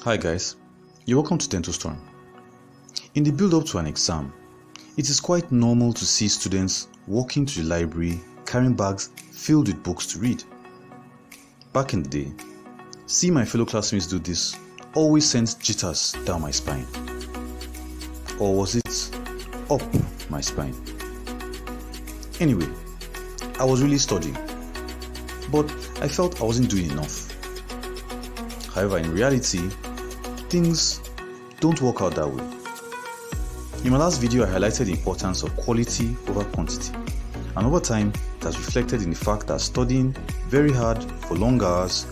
Hi guys, you're welcome to DENTOSTORM. In the build-up to an exam, it is quite normal to see students walking to the library carrying bags filled with books to read. Back in the day, seeing my fellow classmates do this always sent jitters down my spine. Or was it up my spine? Anyway, I was really studying, but I felt I wasn't doing enough. However, in reality, things don't work out that way. In my last video, I highlighted the importance of quality over quantity, and over time, it has reflected in the fact that studying very hard for long hours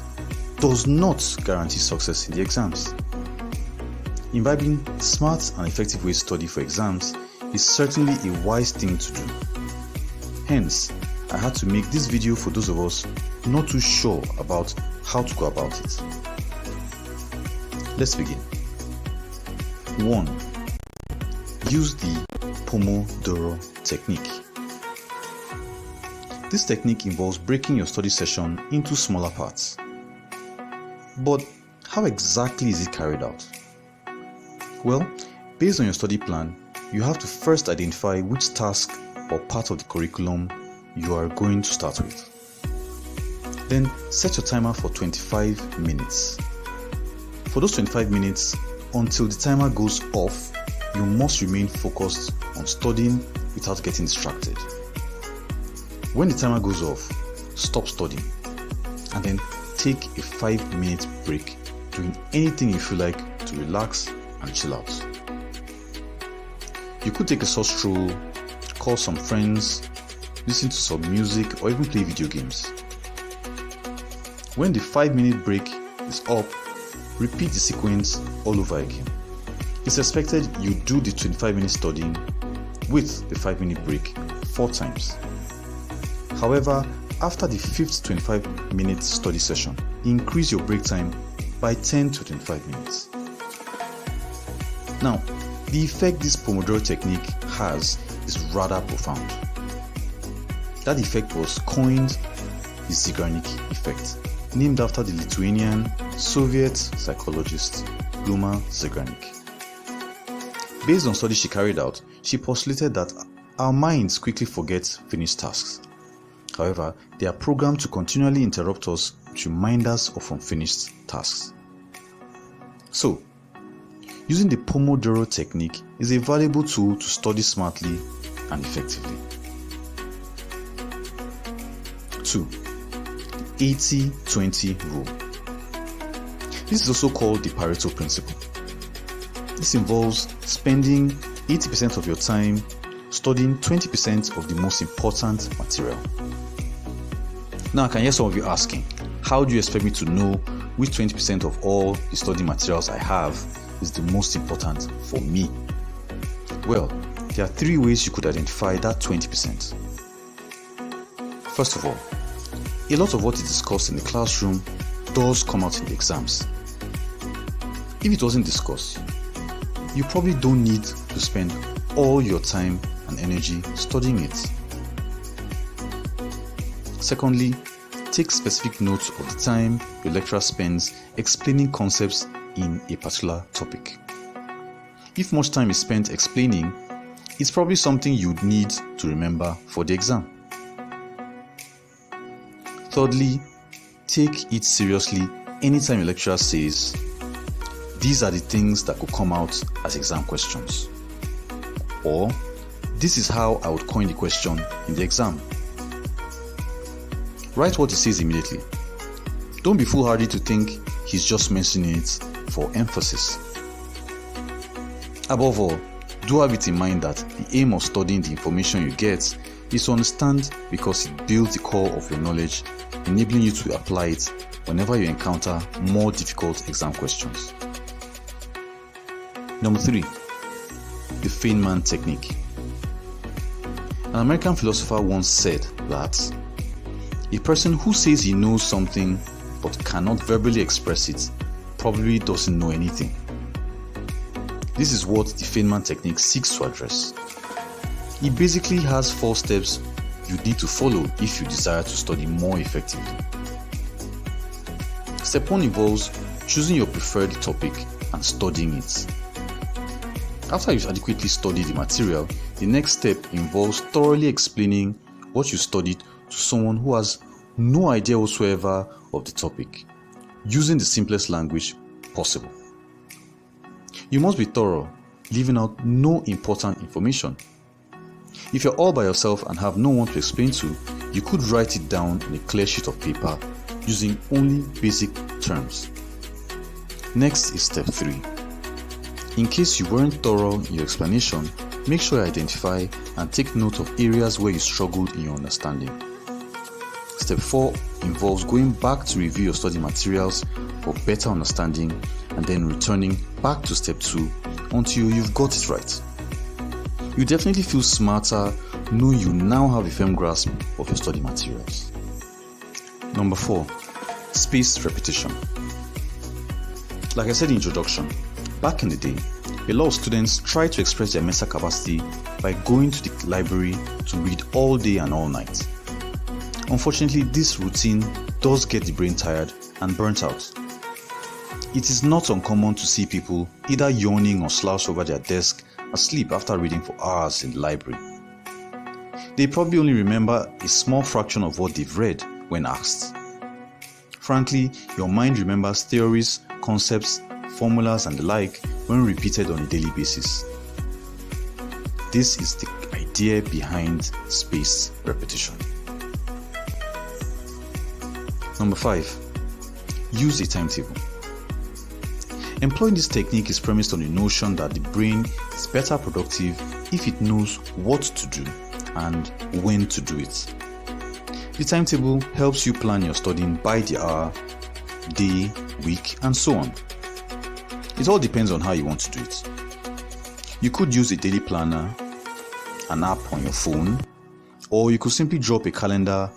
does not guarantee success in the exams. Imbibing smart and effective ways to study for exams is certainly a wise thing to do. Hence, I had to make this video for those of us not too sure about how to go about it. Let's begin. 1. Use the Pomodoro Technique. This technique involves breaking your study session into smaller parts. But how exactly is it carried out? Well, based on your study plan, you have to first identify which task or part of the curriculum you are going to start with. Then set your timer for 25 minutes. For those 25 minutes, until the timer goes off, you must remain focused on studying without getting distracted. When the timer goes off, stop studying and then take a 5-minute break, doing anything you feel like to relax and chill out. You could take a short stroll, call some friends, listen to some music, or even play video games. When the 5-minute break is up, repeat the sequence all over again. It's expected you do the 25-minute studying with the 5-minute break 4 times. However, after the 5th 25-minute study session, increase your break time by 10 to 25 minutes. Now, the effect this Pomodoro technique has is rather profound. That effect was coined the Zeigarnik effect, named after the Lithuanian Soviet psychologist Luma Zeigarnik. Based on studies she carried out, she postulated that our minds quickly forget finished tasks. However, they are programmed to continually interrupt us with reminders of unfinished tasks. So, using the Pomodoro technique is a valuable tool to study smartly and effectively. 2. The 80-20 rule. This is also called the Pareto Principle. This involves spending 80% of your time studying 20% of the most important material. Now I can hear some of you asking, how do you expect me to know which 20% of all the study materials I have is the most important for me? Well, there are 3 ways you could identify that 20%. First of all, a lot of what is discussed in the classroom does come out in the exams. If it wasn't discussed, you probably don't need to spend all your time and energy studying it. Secondly, take specific notes of the time your lecturer spends explaining concepts in a particular topic. If much time is spent explaining, it's probably something you'd need to remember for the exam. Thirdly, take it seriously anytime your lecturer says, "These are the things that could come out as exam questions," or "This is how I would coin the question in the exam." Write what he says immediately. Don't be foolhardy to think he's just mentioning it for emphasis. Above all, do have it in mind that the aim of studying the information you get is to understand because it builds the core of your knowledge, enabling you to apply it whenever you encounter more difficult exam questions. Number 3. Defendment Technique. An American philosopher once said that a person who says he knows something but cannot verbally express it probably doesn't know anything. This is what Defendment Technique seeks to address. It basically has 4 steps you need to follow if you desire to study more effectively. Step 1 involves choosing your preferred topic and studying it. After you've adequately studied the material, the next step involves thoroughly explaining what you studied to someone who has no idea whatsoever of the topic, using the simplest language possible. You must be thorough, leaving out no important information. If you're all by yourself and have no one to explain to, you could write it down on a clear sheet of paper using only basic terms. Next is step 3. In case you weren't thorough in your explanation, make sure you identify and take note of areas where you struggled in your understanding. Step 4 involves going back to review your study materials for better understanding and then returning back to step 2 until you've got it right. You definitely feel smarter knowing you now have a firm grasp of your study materials. Number 4, spaced repetition. Like I said in the introduction, back in the day, a lot of students tried to express their mental capacity by going to the library to read all day and all night. Unfortunately, this routine does get the brain tired and burnt out. It is not uncommon to see people either yawning or slouched over their desk asleep after reading for hours in the library. They probably only remember a small fraction of what they've read when asked. Frankly, your mind remembers theories, concepts, formulas and the like when repeated on a daily basis. This is the idea behind spaced repetition. Number 5, use a timetable. Employing this technique is premised on the notion that the brain is better productive if it knows what to do and when to do it. The timetable helps you plan your studying by the hour, day, week, and so on. It all depends on how you want to do it. You could use a daily planner, an app on your phone, or you could simply drop a calendar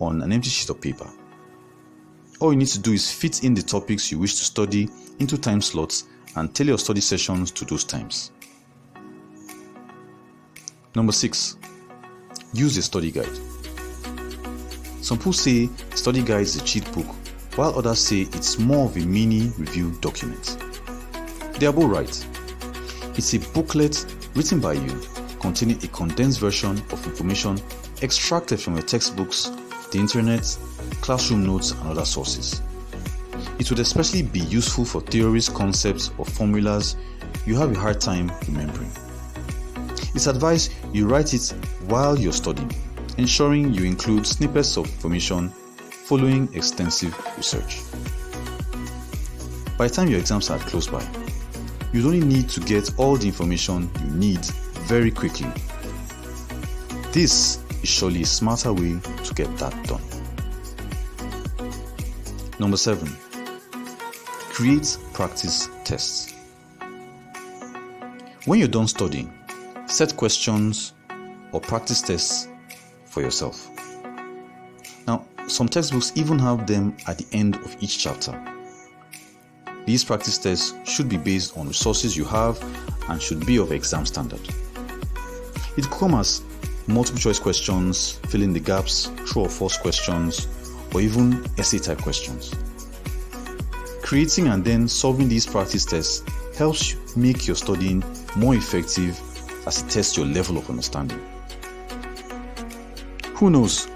on an empty sheet of paper. All you need to do is fit in the topics you wish to study into time slots and tailor your study sessions to those times. Number 6, use a study guide. Some people say study guide is a cheat book, while others say it's more of a mini review document. They are both right. It's a booklet written by you, containing a condensed version of information extracted from your textbooks, the internet, classroom notes, and other sources. It would especially be useful for theories, concepts, or formulas you have a hard time remembering. It's advised you write it while you're studying, ensuring you include snippets of information following extensive research. By the time your exams are close by, you only need to get all the information you need very quickly. This is surely a smarter way to get that done. Number 7, create practice tests. When you're done studying, set questions or practice tests for yourself. Now, some textbooks even have them at the end of each chapter. These practice tests should be based on resources you have and should be of exam standard. It could come as multiple choice questions, fill in the gaps, true or false questions, or even essay type questions. Creating and then solving these practice tests helps you make your studying more effective as it tests your level of understanding. Who knows?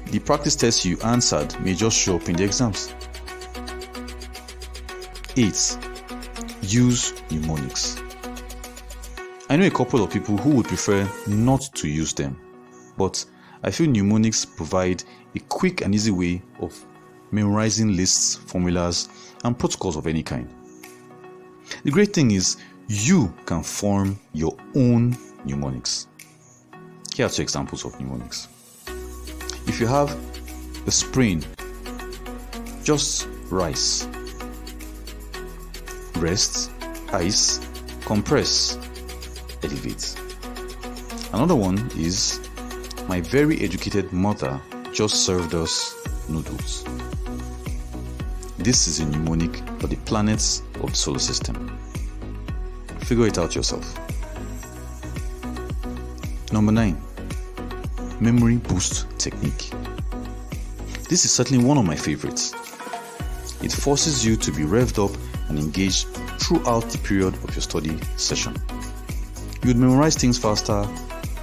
The practice tests you answered may just show up in the exams. 8. Use mnemonics. I know a couple of people who would prefer not to use them, but I feel mnemonics provide a quick and easy way of memorizing lists, formulas, and protocols of any kind. The great thing is you can form your own mnemonics. Here are 2 examples of mnemonics. If you have a sprain, just rice. Rest, ice, compress, elevate. Another one is, my very educated mother just served us noodles. This is a mnemonic for the planets of the solar system. Figure it out yourself. Number 9, memory boost technique. This is certainly one of my favorites. It forces you to be revved up and engaged throughout the period of your study session. You would memorize things faster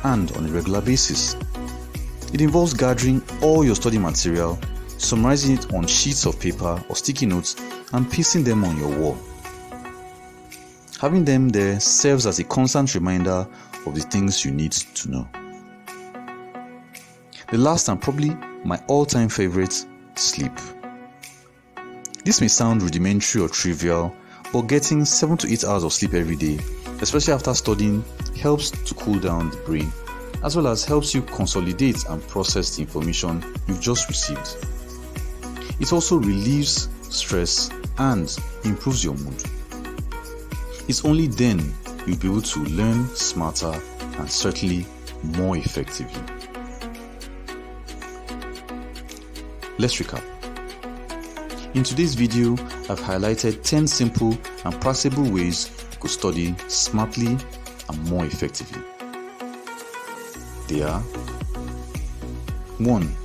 and on a regular basis. It involves gathering all your study material, summarizing it on sheets of paper or sticky notes, and pasting them on your wall. Having them there serves as a constant reminder of the things you need to know. The last and probably my all-time favorite, sleep. This may sound rudimentary or trivial, but getting 7 to 8 hours of sleep every day, especially after studying, helps to cool down the brain, as well as helps you consolidate and process the information you've just received. It also relieves stress and improves your mood. It's only then you'll be able to learn smarter and certainly more effectively. Let's recap. In today's video, I've highlighted 10 simple and practical ways you could study smartly and more effectively. They are: 1.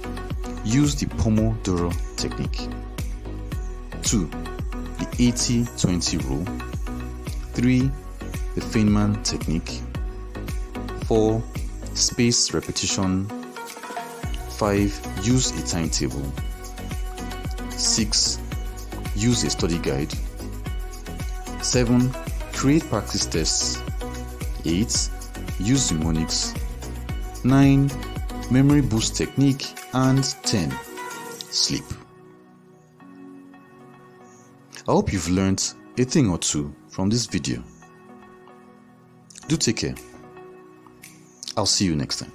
Use the Pomodoro Technique. 2. The 80-20 rule. 3. Defendment Technique. 4. Spaced repetition. 5. Use a timetable. 6. Use a study guide. 7. Create practice tests. 8. Use mnemonics. 9. Memory boost technique. And 10. Sleep. I hope you've learned a thing or two from this video. Do take care. I'll see you next time.